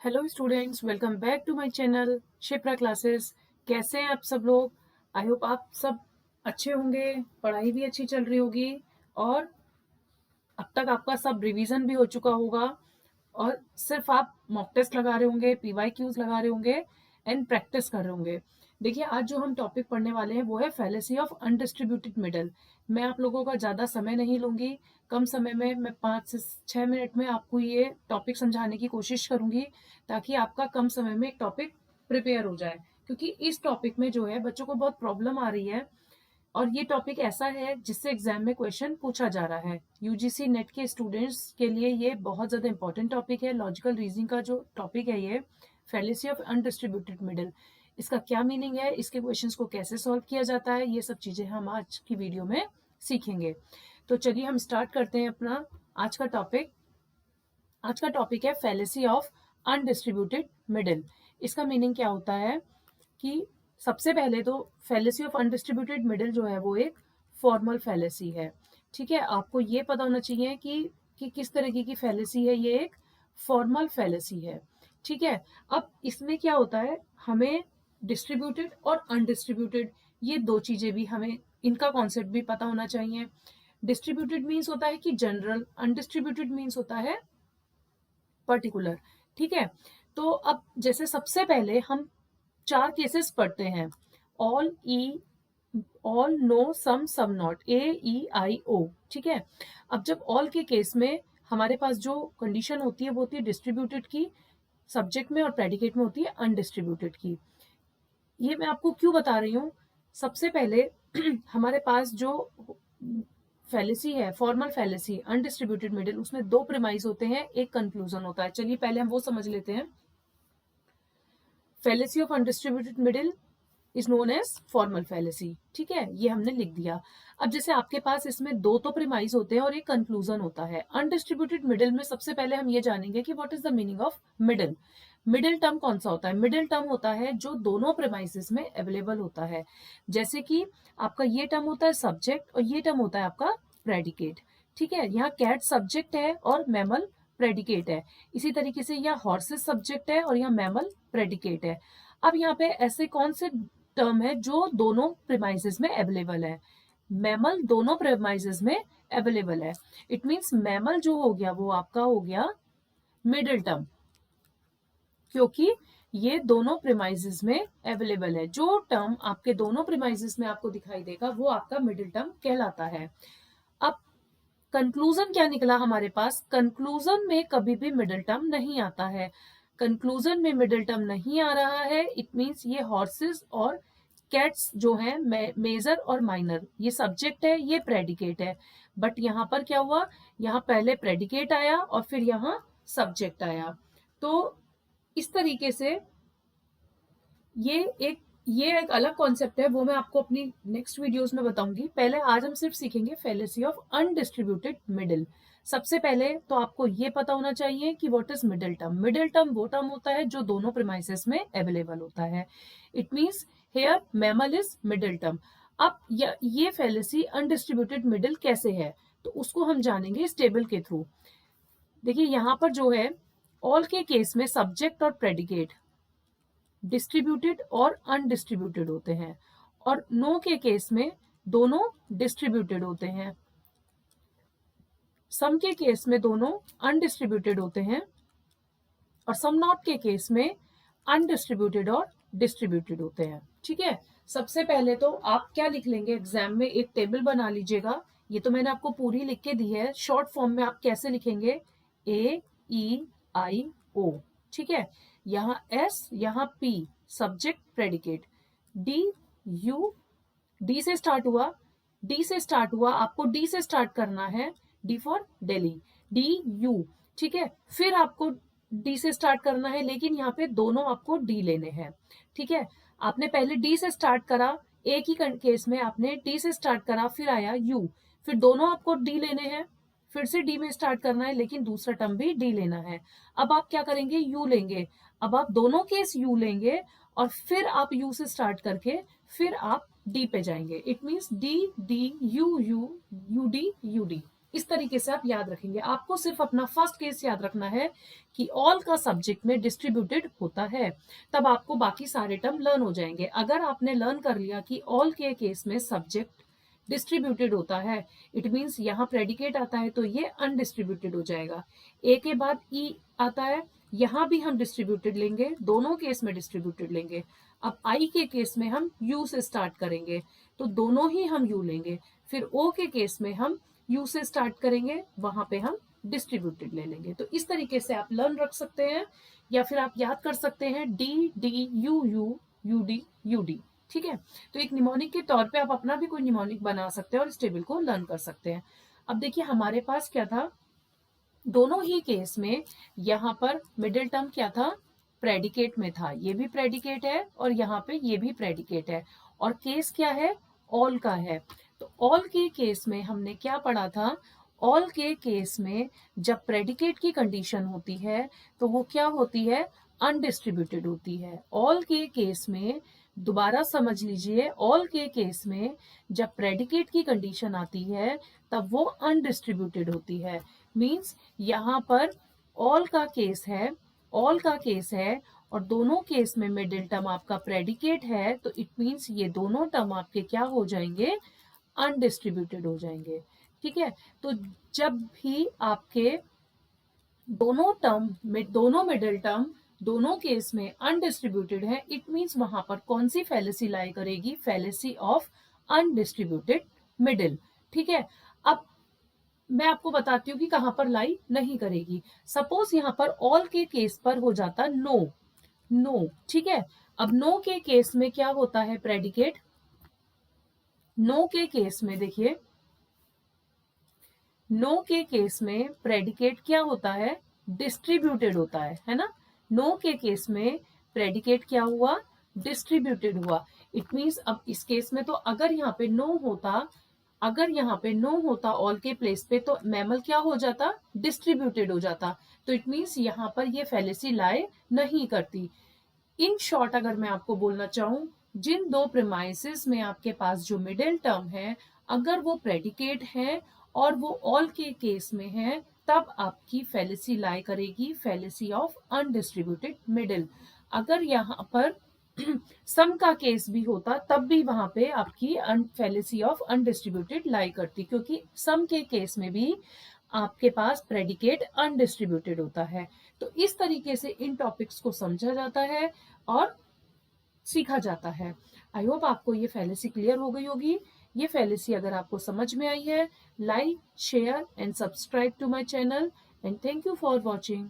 Hello students, welcome back to my channel Shipra classes. कैसे हैं आप सब लोग? आई होप आप सब अच्छे होंगे, पढ़ाई भी अच्छी चल रही होगी और अब तक आपका सब रिवीजन भी हो चुका होगा और सिर्फ आप मॉक टेस्ट लगा रहे होंगे, पीवाईक्यूज लगा रहे होंगे एंड प्रैक्टिस कर रहे होंगे। देखिए, आज जो हम टॉपिक पढ़ने वाले हैं वो है फैलेसी ऑफ अनडिस्ट्रीब्यूटेड मिडल। मैं आप लोगों का ज़्यादा समय नहीं लूंगी, कम समय में मैं 5 से 6 मिनट में आपको ये टॉपिक समझाने की कोशिश करूंगी ताकि आपका कम समय में एक टॉपिक प्रिपेयर हो जाए। क्योंकि इस टॉपिक में जो है बच्चों को बहुत प्रॉब्लम आ रही है और ये टॉपिक ऐसा है जिससे एग्जाम में क्वेश्चन पूछा जा रहा है। यूजीसी नेट के स्टूडेंट्स के लिए ये बहुत ज़्यादा इंपॉर्टेंट टॉपिक है। लॉजिकल रीजनिंग का जो टॉपिक है ये फैलेसी ऑफ अनडिस्ट्रीब्यूटेड मिडल, इसका क्या मीनिंग है, इसके क्वेश्चंस को कैसे सॉल्व किया जाता है, ये सब चीज़ें हम आज की वीडियो में सीखेंगे। तो चलिए हम स्टार्ट करते हैं अपना आज का टॉपिक। आज का टॉपिक है फैलेसी ऑफ अनडिस्ट्रीब्यूटेड मिडल। इसका मीनिंग क्या होता है कि सबसे पहले तो फैलेसी ऑफ अनडिस्ट्रीब्यूटेड मिडल जो है वो एक फॉर्मल फैलेसी है। ठीक है, आपको ये पता होना चाहिए कि किस तरीके की फैलेसी है। ये एक फॉर्मल फैलेसी है। ठीक है, अब इसमें क्या होता है, हमें डिस्ट्रीब्यूटेड और अनडिस्ट्रीब्यूटेड ये दो चीजें भी हमें इनका कॉन्सेप्ट भी पता होना चाहिए। डिस्ट्रीब्यूटेड मीन्स होता है कि जनरल, अनडिस्ट्रीब्यूटेड मीन्स होता है पर्टिकुलर। ठीक है, तो अब जैसे सबसे पहले हम 4 केसेस पढ़ते हैं। All all no some some not, AEIO। ठीक है, अब जब ऑल के केस में हमारे पास जो कंडीशन होती है वो होती है डिस्ट्रीब्यूटेड की, सब्जेक्ट में, और प्रेडिकेट में होती है अनडिस्ट्रीब्यूटेड की। ये मैं आपको क्यों बता रही हूँ, सबसे पहले हमारे पास जो फैलेसी है, फॉर्मल फैलेसी अनडिस्ट्रीब्यूटेड मिडिल, उसमें 2 प्रीमाइस होते हैं, एक कंक्लूजन होता है। चलिए पहले हम वो समझ लेते हैं। Fallacy of undistributed middle is known as formal fallacy. ठीक है, ये हमने लिख दिया। अब जैसे आपके पास इसमें 2 तो प्रीमाइस होते हैं और एक कंक्लूजन होता है। अनडिस्ट्रीब्यूटेड मिडिल में सबसे पहले हम ये जानेंगे कि what is the meaning of middle. Middle term कौन सा होता है? मिडिल टर्म होता है जो दोनों प्रीमाइसेस में अवेलेबल होता है। जैसे कि आपका ये टर्म होता है सब्जेक्ट और ये टर्म होता है आपका प्रेडिकेट। ठीक है, यहाँ कैट सब्जेक्ट है और मैमल प्रेडिकेट है। इसी तरीके से यहाँ हॉर्सेस सब्जेक्ट है और यहाँ मैमल प्रेडिकेट है। अब यहाँ पे ऐसे कौन से टर्म है जो दोनों प्रीमाइसेस में अवेलेबल है? मैमल दोनों प्रीमाइसेस में अवेलेबल है। इट मींस मैमल जो हो गया वो आपका हो गया मिडिल टर्म, क्योंकि ये दोनों प्रीमाइसेस में अवेलेबल है। जो टर्म आपके दोनों प्रीमाइसेस में आपको दिखाई देगा वो आपका मिडिल टर्म कहलाता है। अब कंक्लूजन क्या निकला हमारे पास? कंक्लूजन में कभी भी मिडिल टर्म नहीं आता है। कंक्लूजन में मिडिल टर्म नहीं आ रहा है, इट मींस ये हॉर्सेस और कैट्स जो हैं, मेजर और माइनर, ये सब्जेक्ट है, ये प्रेडिकेट है। बट यहाँ पर क्या हुआ, यहाँ पहले प्रेडिकेट आया और फिर यहाँ सब्जेक्ट आया। तो इस तरीके से ये एक अलग कॉन्सेप्ट है, वो मैं आपको अपनी नेक्स्ट वीडियोस में बताऊंगी। पहले आज हम सिर्फ सीखेंगे फैलेसी ऑफ अनडिस्ट्रीब्यूटेड मिडिल। सबसे पहले तो आपको ये पता होना चाहिए कि what is middle term. Middle term वो टर्म होता है जो दोनों प्रीमाइसेस में अवेलेबल होता है। It means here mammal is middle term. अब ये फैलेसी अनडिस्ट्रीब्यूटेड मिडिल कैसे है, तो उसको हम जानेंगे इस टेबल के थ्रू। देखिए यहाँ पर जो है, ऑल के केस में सब्जेक्ट और प्रेडिकेट डिस्ट्रीब्यूटेड और अनडिस्ट्रीब्यूटेड होते हैं, और नो के केस में दोनों डिस्ट्रीब्यूटेड होते हैं। सम के केस में दोनों अनडिस्ट्रीब्यूटेड होते हैं और सम नॉट के केस में अनडिस्ट्रीब्यूटेड और डिस्ट्रीब्यूटेड होते हैं। ठीक है, सबसे पहले तो आप क्या लिख लेंगे, एग्जाम में एक टेबल बना लीजिएगा। ये तो मैंने आपको पूरी लिख के दी है, शॉर्ट फॉर्म में आप कैसे लिखेंगे, AEIO। ठीक है, यहाँ S, यहाँ P सब्जेक्ट प्रेडिकेट, डी से स्टार्ट हुआ, आपको डी से स्टार्ट करना है, डी फॉर दिल्ली, DU। ठीक है, फिर आपको डी से स्टार्ट करना है, लेकिन यहाँ पे दोनों आपको डी लेने हैं। ठीक है, आपने पहले डी से स्टार्ट करा, एक ही केस में आपने डी से स्टार्ट करा, फिर आया यू, फिर दोनों आपको डी लेने हैं, फिर से डी में स्टार्ट करना है, लेकिन दूसरा टर्म भी डी लेना है। अब आप क्या करेंगे, यू लेंगे। अब आप दोनों केस यू लेंगे और फिर आप यू से स्टार्ट करके फिर आप डी पे जाएंगे। It means D D you you, U D U D. इस तरीके से आप याद रखेंगे। आपको सिर्फ अपना फर्स्ट केस याद रखना है कि ऑल का सब्जेक्ट में डिस्ट्रीब्यूटेड होता है, तब आपको बाकी सारे टर्म लर्न हो जाएंगे। अगर आपने लर्न कर लिया कि ऑल के केस में सब्जेक्ट डिस्ट्रीब्यूटेड होता है, इट मीन्स यहाँ प्रेडिकेट आता है, तो ये अनडिस्ट्रीब्यूटेड हो जाएगा। ए के बाद ई आता है, यहाँ भी हम डिस्ट्रीब्यूटेड लेंगे, दोनों केस में डिस्ट्रीब्यूटेड लेंगे। अब आई के केस में हम यू से स्टार्ट करेंगे, तो दोनों ही हम यू लेंगे। फिर ओ के केस में हम यू से स्टार्ट करेंगे, वहां पे हम डिस्ट्रीब्यूटेड ले लेंगे। तो इस तरीके से आप लर्न रख सकते हैं, या फिर आप याद कर सकते हैं D D you you U D U D. ठीक है, तो एक निमोनिक के तौर पे आप अपना भी कोई निमोनिक बना सकते हैं और इस टेबल को लर्न कर सकते हैं। अब देखिए हमारे पास क्या था, दोनों ही केस में यहाँ पर मिडिल टर्म क्या था, प्रेडिकेट में था। ये भी प्रेडिकेट है और यहाँ पे ये भी प्रेडिकेट है, और केस क्या है, ऑल का है। तो ऑल के केस में हमने क्या पढ़ा था, ऑल के केस में जब प्रेडिकेट की कंडीशन होती है तो वो क्या होती है, अनडिस्ट्रीब्यूटेड होती है। ऑल के केस में, दोबारा समझ लीजिए, ऑल के केस में जब प्रेडिकेट की कंडीशन आती है तब वो अनडिस्ट्रीब्यूटेड होती है। मीन्स यहाँ पर ऑल का केस है, ऑल का केस है, और दोनों केस में मिडिल टर्म आपका प्रेडिकेट है, तो इट मीन्स ये दोनों टर्म आपके क्या हो जाएंगे, अनडिस्ट्रीब्यूटेड हो जाएंगे। ठीक है, तो जब भी आपके दोनों टर्म में, दोनों मिडिल टर्म दोनों केस में अनडिस्ट्रीब्यूटेड है, इट मीन्स वहां पर कौन सी फैलेसी लाई करेगी, फैलेसी ऑफ अनडिस्ट्रीब्यूटेड मिडिल। ठीक है, अब मैं आपको बताती हूँ कि कहां पर लाई नहीं करेगी। सपोज यहां पर ऑल के केस पर हो जाता नो, नो। ठीक है, अब नो के केस में क्या होता है, प्रेडिकेट। नो के केस में देखिए, नो के केस में प्रेडिकेट क्या होता है, डिस्ट्रीब्यूटेड होता है ना। नो के केस में प्रेडिकेट क्या हुआ, डिस्ट्रीब्यूटेड हुआ। इट मीन्स अब इस केस में तो अगर यहाँ पे नो होता, अगर यहाँ पे नो होता ऑल के प्लेस पे, तो मैमल क्या हो जाता, डिस्ट्रीब्यूटेड हो जाता। तो इट मीन्स यहाँ पर ये फैलेसी लाए नहीं करती। इन शॉर्ट अगर मैं आपको बोलना चाहूं, जिन दो प्रेमाइसिस में आपके पास जो मिडिल टर्म है, अगर वो प्रेडिकेट है और वो ऑल के केस में है, तब आपकी फैलेसी लाई करेगी, फैलेसी ऑफ अनडिस्ट्रीब्यूटेड मिडिल। अगर यहाँ पर सम का केस भी होता तब भी वहां पे आपकी फैलेसी ऑफ अनडिस्ट्रीब्यूटेड लाई करती, क्योंकि सम के केस में भी आपके पास प्रेडिकेट अनडिस्ट्रीब्यूटेड होता है। तो इस तरीके से इन टॉपिक्स को समझा जाता है और सीखा जाता है। आई होप आपको ये फैलेसी क्लियर हो गई होगी। ये फैलेसी अगर आपको समझ में आई है, like share and subscribe to my channel, and thank you for watching.